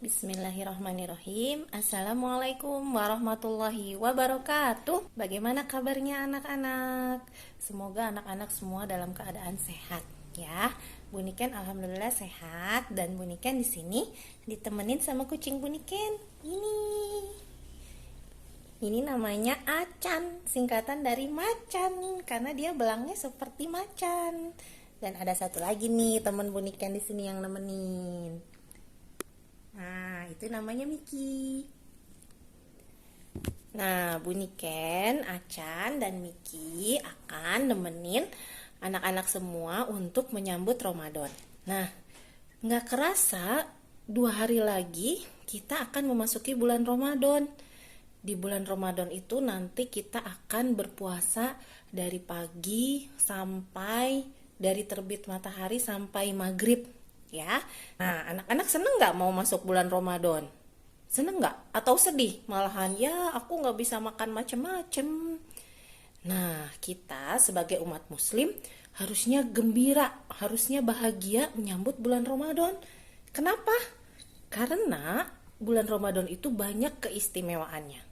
Bismillahirrahmanirrahim. Assalamualaikum warahmatullahi wabarakatuh. Bagaimana kabarnya anak-anak? Semoga anak-anak semua dalam keadaan sehat ya. Buniken alhamdulillah sehat, dan Buniken di sini ditemenin sama kucing Buniken. Ini namanya Acan, singkatan dari macan karena dia belangnya seperti macan. Dan ada satu lagi nih teman Buniken di sini yang nemenin. Nah, itu namanya Miki. Nah, Buniken, Acan, dan Miki akan nemenin anak-anak semua untuk menyambut Ramadan. Nah, nggak kerasa 2 hari lagi kita akan memasuki bulan Ramadan. Di bulan Ramadan itu nanti kita akan berpuasa dari pagi sampai dari terbit matahari sampai maghrib. Ya, nah anak-anak seneng nggak mau masuk bulan Ramadan? Seneng nggak? Atau sedih? Malahan ya aku nggak bisa makan macem-macem. Nah, kita sebagai umat muslim harusnya gembira, harusnya bahagia menyambut bulan Ramadan. Kenapa? Karena bulan Ramadan itu banyak keistimewaannya.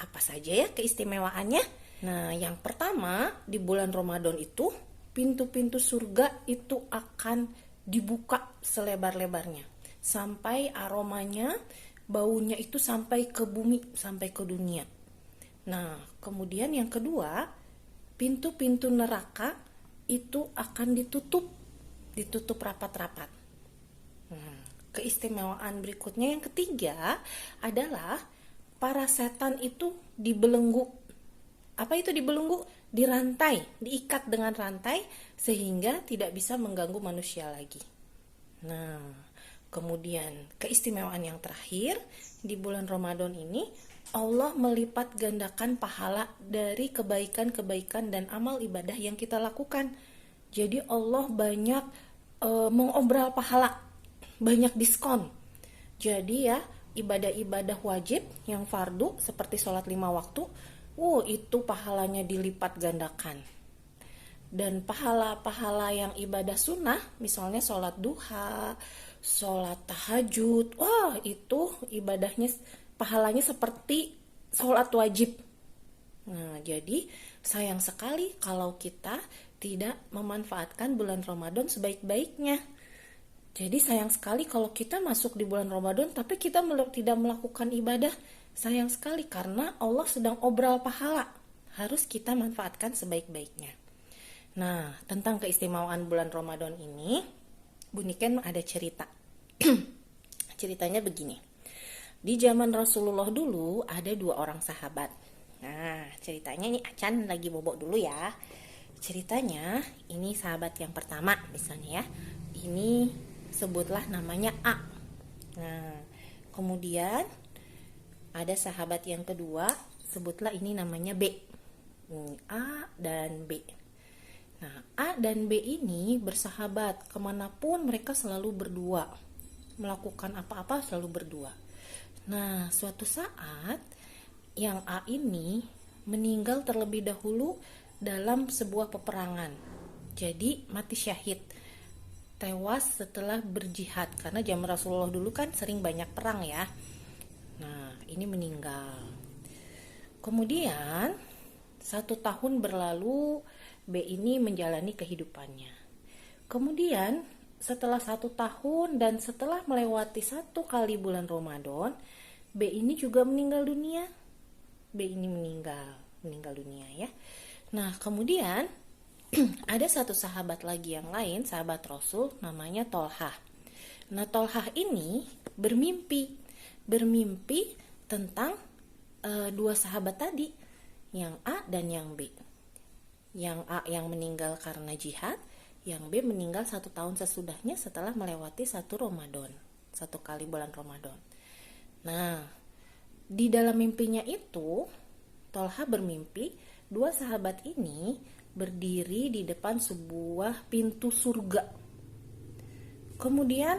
Apa saja ya keistimewaannya? Nah, yang pertama, di bulan Ramadan itu pintu-pintu surga itu akan dibuka selebar-lebarnya sampai aromanya, baunya itu sampai ke bumi, sampai ke dunia. Nah, kemudian yang kedua, pintu-pintu neraka itu akan ditutup rapat-rapat. Keistimewaan berikutnya yang ketiga adalah para setan itu dibelenggu. Apa itu dibelenggu? Dirantai, diikat dengan rantai sehingga tidak bisa mengganggu manusia lagi. Nah, kemudian keistimewaan yang terakhir, di bulan Ramadan ini Allah melipat gandakan pahala dari kebaikan-kebaikan dan amal ibadah yang kita lakukan. Jadi Allah banyak mengobral pahala, banyak diskon. Jadi ya, ibadah-ibadah wajib yang fardu seperti sholat 5 waktu, itu pahalanya dilipat gandakan. Dan pahala-pahala yang ibadah sunnah, misalnya sholat duha, sholat tahajud, itu ibadahnya pahalanya seperti sholat wajib. Nah, jadi sayang sekali kalau kita tidak memanfaatkan bulan Ramadan sebaik-baiknya. Jadi sayang sekali kalau kita masuk di bulan Ramadan tapi kita tidak melakukan ibadah. Sayang sekali karena Allah sedang obral pahala. Harus kita manfaatkan sebaik-baiknya. Nah, tentang keistimewaan bulan Ramadan ini, Buniken ada cerita. Ceritanya begini. Di zaman Rasulullah dulu ada 2 orang sahabat. Nah, ceritanya ini Acan lagi bobok dulu ya. Ceritanya ini sahabat yang pertama misalnya ya. Ini sebutlah namanya A. Nah, kemudian ada sahabat yang kedua, sebutlah ini namanya B. A dan B. Nah, A dan B ini bersahabat. Kemanapun mereka selalu berdua. Melakukan apa-apa selalu berdua. Nah, suatu saat yang A ini meninggal terlebih dahulu dalam sebuah peperangan. Jadi mati syahid. Tewas setelah berjihad. Karena zaman Rasulullah dulu kan sering banyak perang ya. Nah, ini meninggal. Kemudian 1 tahun berlalu, B ini menjalani kehidupannya. Kemudian setelah 1 tahun dan setelah melewati 1 kali bulan Ramadan, B ini juga meninggal dunia. B ini meninggal dunia ya. Nah, kemudian ada satu sahabat lagi yang lain, sahabat Rasul, namanya Tolhah. Nah, Tolhah ini bermimpi tentang 2 sahabat tadi, yang A dan yang B. Yang A yang meninggal karena jihad, yang B meninggal 1 tahun sesudahnya setelah melewati 1 Ramadan, 1 kali bulan Ramadan. Nah, di dalam mimpinya itu, Tolha bermimpi 2 sahabat ini berdiri di depan sebuah pintu surga. Kemudian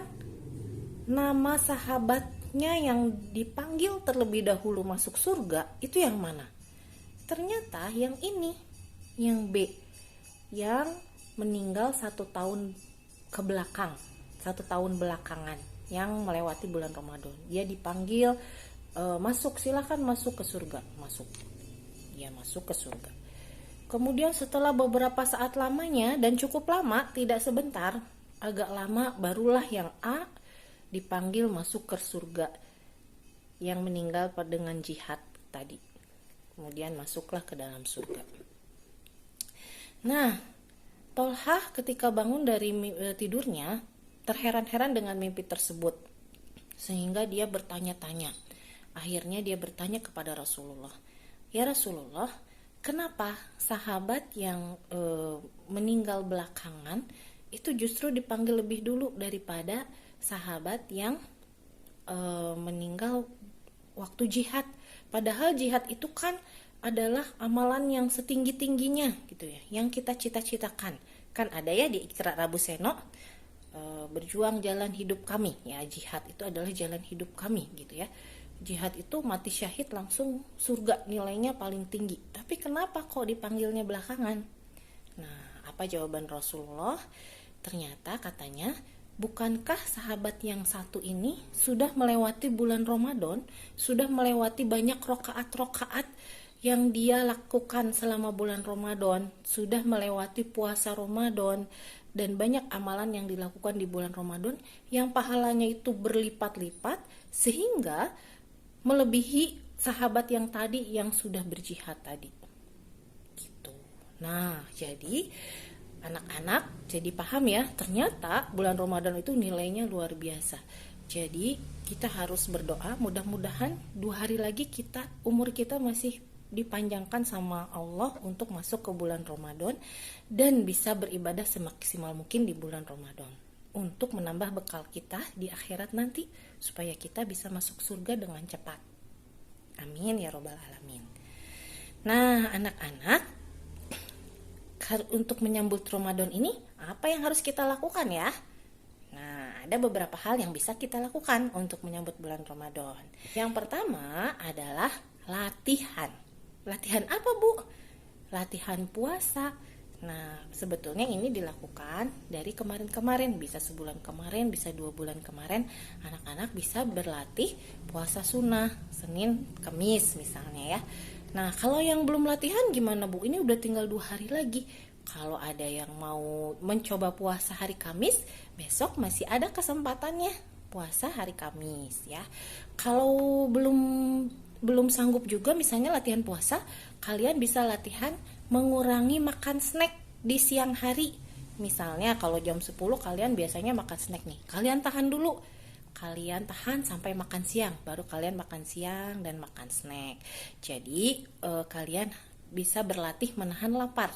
nama sahabatnya yang dipanggil terlebih dahulu masuk surga itu yang mana? Ternyata yang ini, yang B, yang meninggal 1 tahun ke belakang, 1 tahun belakangan. yang melewati bulan Ramadan. Dia dipanggil masuk, silahkan masuk ke surga. Masuk, dia masuk ke surga. Kemudian setelah beberapa saat lamanya, dan cukup lama, tidak sebentar, agak lama, barulah yang A dipanggil masuk ke surga, yang meninggal dengan jihad tadi. Kemudian masuklah ke dalam surga. Nah, Tolhah ketika bangun dari tidurnya terheran-heran dengan mimpi tersebut, sehingga dia bertanya-tanya. Akhirnya dia bertanya kepada Rasulullah, "Ya Rasulullah, kenapa sahabat yang meninggal belakangan itu justru dipanggil lebih dulu daripada sahabat yang meninggal waktu jihad? Padahal jihad itu kan adalah amalan yang setinggi-tingginya gitu ya, yang kita cita-citakan. Kan ada ya di Iqra Rabu Seno, berjuang jalan hidup kami, ya jihad itu adalah jalan hidup kami gitu ya. Jihad itu mati syahid langsung surga, nilainya paling tinggi. Tapi kenapa kok dipanggilnya belakangan? Nah, apa jawaban Rasulullah? Ternyata katanya, bukankah sahabat yang satu ini sudah melewati bulan Ramadan, sudah melewati banyak rokaat-rokaat yang dia lakukan selama bulan Ramadan, sudah melewati puasa Ramadan, dan banyak amalan yang dilakukan di bulan Ramadan yang pahalanya itu berlipat-lipat, sehingga melebihi sahabat yang tadi yang sudah berjihad tadi gitu. Nah, jadi anak-anak jadi paham ya, ternyata bulan Ramadan itu nilainya luar biasa. Jadi kita harus berdoa, mudah-mudahan 2 hari lagi umur kita masih dipanjangkan sama Allah untuk masuk ke bulan Ramadan dan bisa beribadah semaksimal mungkin di bulan Ramadan untuk menambah bekal kita di akhirat nanti supaya kita bisa masuk surga dengan cepat. Amin ya robbal alamin. Nah, anak-anak, untuk menyambut Ramadan ini apa yang harus kita lakukan ya? Nah, ada beberapa hal yang bisa kita lakukan untuk menyambut bulan Ramadan. Yang pertama adalah latihan. Latihan apa, Bu? Latihan puasa. Nah, sebetulnya ini dilakukan dari kemarin-kemarin, bisa sebulan kemarin, bisa 2 bulan kemarin, anak-anak bisa berlatih puasa sunnah, Senin, Kamis misalnya ya. Nah, kalau yang belum latihan gimana, Bu? Ini udah tinggal 2 hari lagi. Kalau ada yang mau mencoba puasa hari Kamis, besok masih ada kesempatannya puasa hari Kamis ya. Kalau belum sanggup juga misalnya latihan puasa, kalian bisa latihan mengurangi makan snack di siang hari. Misalnya kalau jam 10 kalian biasanya makan snack nih, kalian tahan dulu, kalian tahan sampai makan siang, baru kalian makan siang dan makan snack. Jadi kalian bisa berlatih menahan lapar.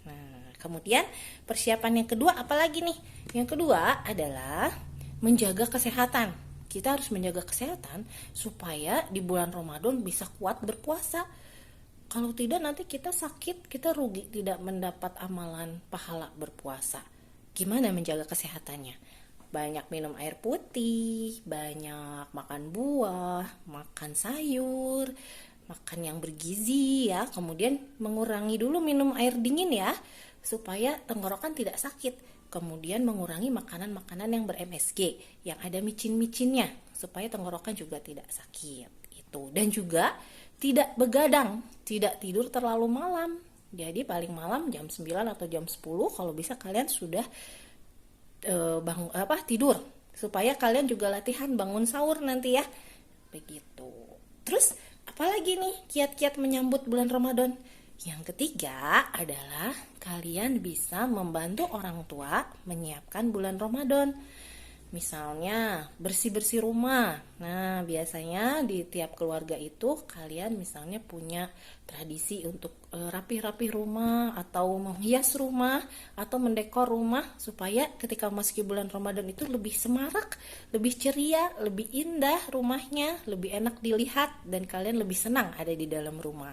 Nah, kemudian persiapan yang kedua apalagi nih? Yang kedua adalah menjaga kesehatan. Kita harus menjaga kesehatan supaya di bulan Ramadan bisa kuat berpuasa. Kalau tidak nanti kita sakit, kita rugi tidak mendapat amalan pahala berpuasa. Gimana menjaga kesehatannya? Banyak minum air putih, banyak makan buah, makan sayur, makan yang bergizi ya. Kemudian mengurangi dulu minum air dingin ya, supaya tenggorokan tidak sakit. Kemudian mengurangi makanan-makanan yang ber-MSG, yang ada micin-micinnya, supaya tenggorokan juga tidak sakit. Itu. Dan juga tidak begadang, tidak tidur terlalu malam. Jadi paling malam jam 9 atau jam 10 kalau bisa kalian sudah tidur, supaya kalian juga latihan bangun sahur nanti ya. Begitu. Terus apalagi nih kiat-kiat menyambut bulan Ramadan? Yang ketiga adalah kalian bisa membantu orang tua menyiapkan bulan Ramadan. Misalnya bersih-bersih rumah. Nah, biasanya di tiap keluarga itu kalian misalnya punya tradisi untuk rapih-rapih rumah atau menghias rumah atau mendekor rumah supaya ketika memasuki bulan Ramadan itu lebih semarak, lebih ceria, lebih indah rumahnya, lebih enak dilihat dan kalian lebih senang ada di dalam rumah.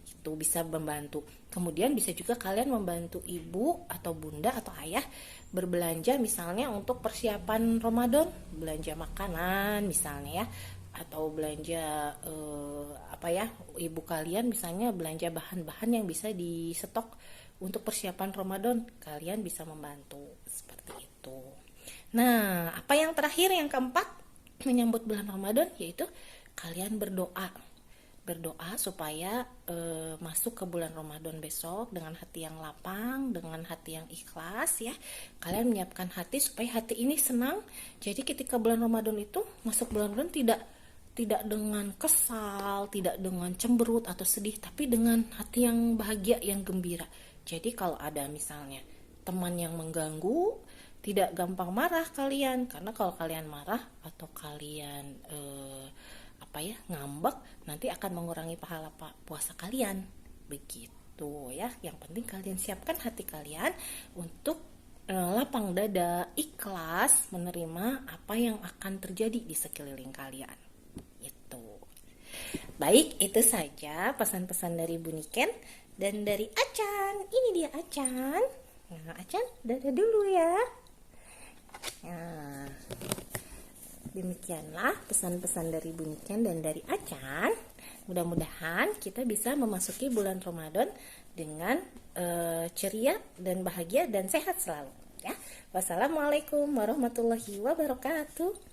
Itu bisa membantu. Kemudian bisa juga kalian membantu ibu atau bunda atau ayah berbelanja misalnya untuk persiapan Ramadan, belanja makanan misalnya ya, atau belanja ibu kalian misalnya belanja bahan-bahan yang bisa di stok untuk persiapan Ramadan, kalian bisa membantu seperti itu. Nah, apa yang terakhir, yang keempat, menyambut bulan Ramadan, yaitu kalian berdoa. Berdoa supaya masuk ke bulan Ramadan besok dengan hati yang lapang, dengan hati yang ikhlas ya. Kalian menyiapkan hati supaya hati ini senang. Jadi ketika bulan Ramadan itu masuk bulan Ramadan tidak dengan kesal, tidak dengan cemberut atau sedih, tapi dengan hati yang bahagia, yang gembira. Jadi kalau ada misalnya teman yang mengganggu, tidak gampang marah kalian, karena kalau kalian marah atau kalian ngambek, nanti akan mengurangi pahala puasa kalian. Begitu ya. Yang penting kalian siapkan hati kalian untuk lapang dada, ikhlas menerima apa yang akan terjadi di sekeliling kalian. Itu. Baik, itu saja pesan-pesan dari Bu Niken dan dari Acan. Ini dia Acan. Nah, Acan, dadah dulu ya. Nah, demikianlah pesan-pesan dari Bu Niken dan dari Acan. Mudah-mudahan kita bisa memasuki bulan Ramadan dengan ceria dan bahagia dan sehat selalu ya. Wassalamualaikum warahmatullahi wabarakatuh.